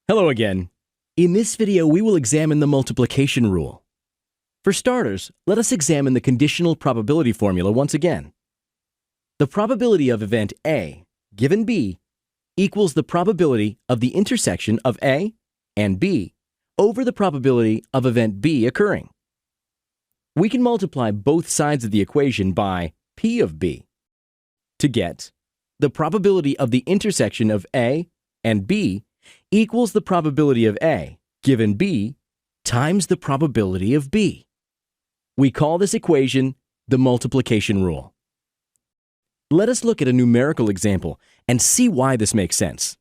Hello again. In this video, we will examine the multiplication rule. For starters, let us examine the conditional probability formula once again. The probability of event A given B equals the probability of the intersection of A and B over the probability of event B occurring. We can multiply both sides of the equation by P of B to get the probability of the intersection of A and B equals the probability of A given B times the probability of B. We call this equation the multiplication rule. Let us look at a numerical example and see why this makes sense.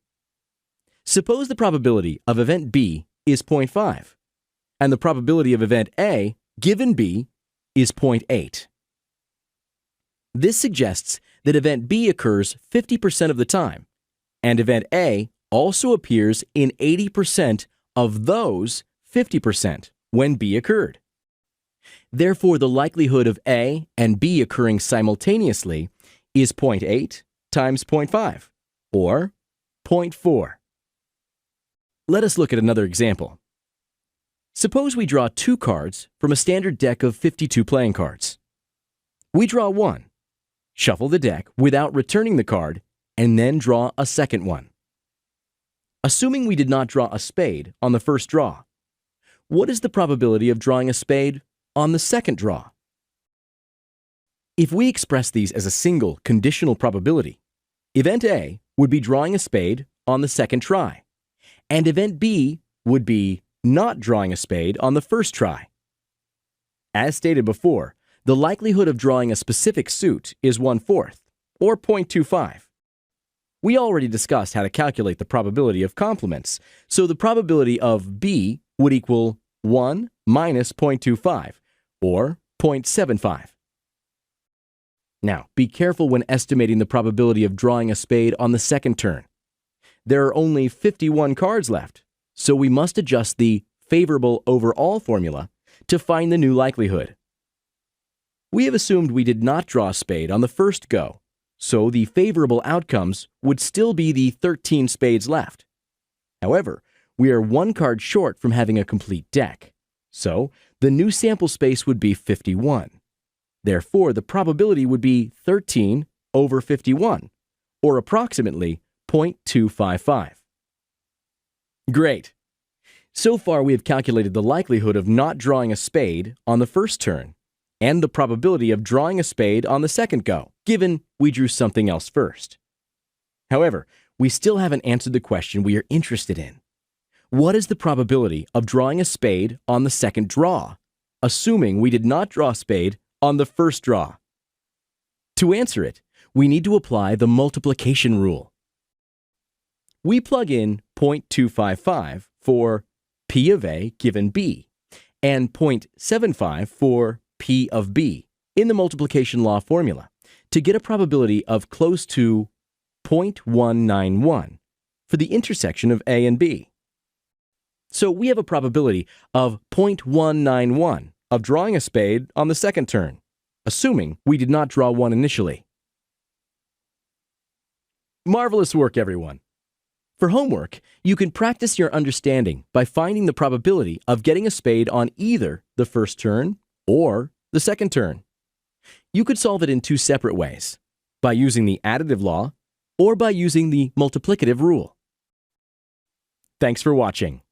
Suppose the probability of event B is 0.5 and the probability of event A given B is 0.8. This suggests that event B occurs 50% of the time and event A also appears in 80% of those 50% when B occurred. Therefore, the likelihood of A and B occurring simultaneously is 0.8 times 0.5, or 0.4. Let us look at another example. Suppose we draw 2 cards from a standard deck of 52 playing cards. We draw one, shuffle the deck without returning the card, and then draw a second one. Assuming we did not draw a spade on the first draw, what is the probability of drawing a spade on the second draw? If we express these as a single conditional probability, event A would be drawing a spade on the second try, and event B would be not drawing a spade on the first try. As stated before, the likelihood of drawing a specific suit is 1/4, or 0.25. We already discussed how to calculate the probability of complements, so the probability of B would equal 1 minus 0.25, or 0.75. Now, be careful when estimating the probability of drawing a spade on the second turn. There are only 51 cards left, so we must adjust the favorable overall formula to find the new likelihood. We have assumed we did not draw a spade on the first go, so the favorable outcomes would still be the 13 spades left. However, we are 1 card short from having a complete deck, so the new sample space would be 51. Therefore, the probability would be 13 over 51, or approximately 0.255. Great! So far, we have calculated the likelihood of not drawing a spade on the first turn and the probability of drawing a spade on the second go, given we drew something else first. However, we still haven't answered the question we are interested in. What is the probability of drawing a spade on the second draw, assuming we did not draw a spade on the first draw? To answer it, we need to apply the multiplication rule. We plug in 0.255 for P of A given B and 0.75 for P of B in the multiplication law formula to get a probability of close to 0.191 for the intersection of A and B. So we have a probability of 0.191 of drawing a spade on the second turn, assuming we did not draw one initially. Marvelous work, everyone! For homework, you can practice your understanding by finding the probability of getting a spade on either the first turn or the second turn. You could solve it in 2 separate ways, by using the additive law or by using the multiplicative rule. Thanks for watching.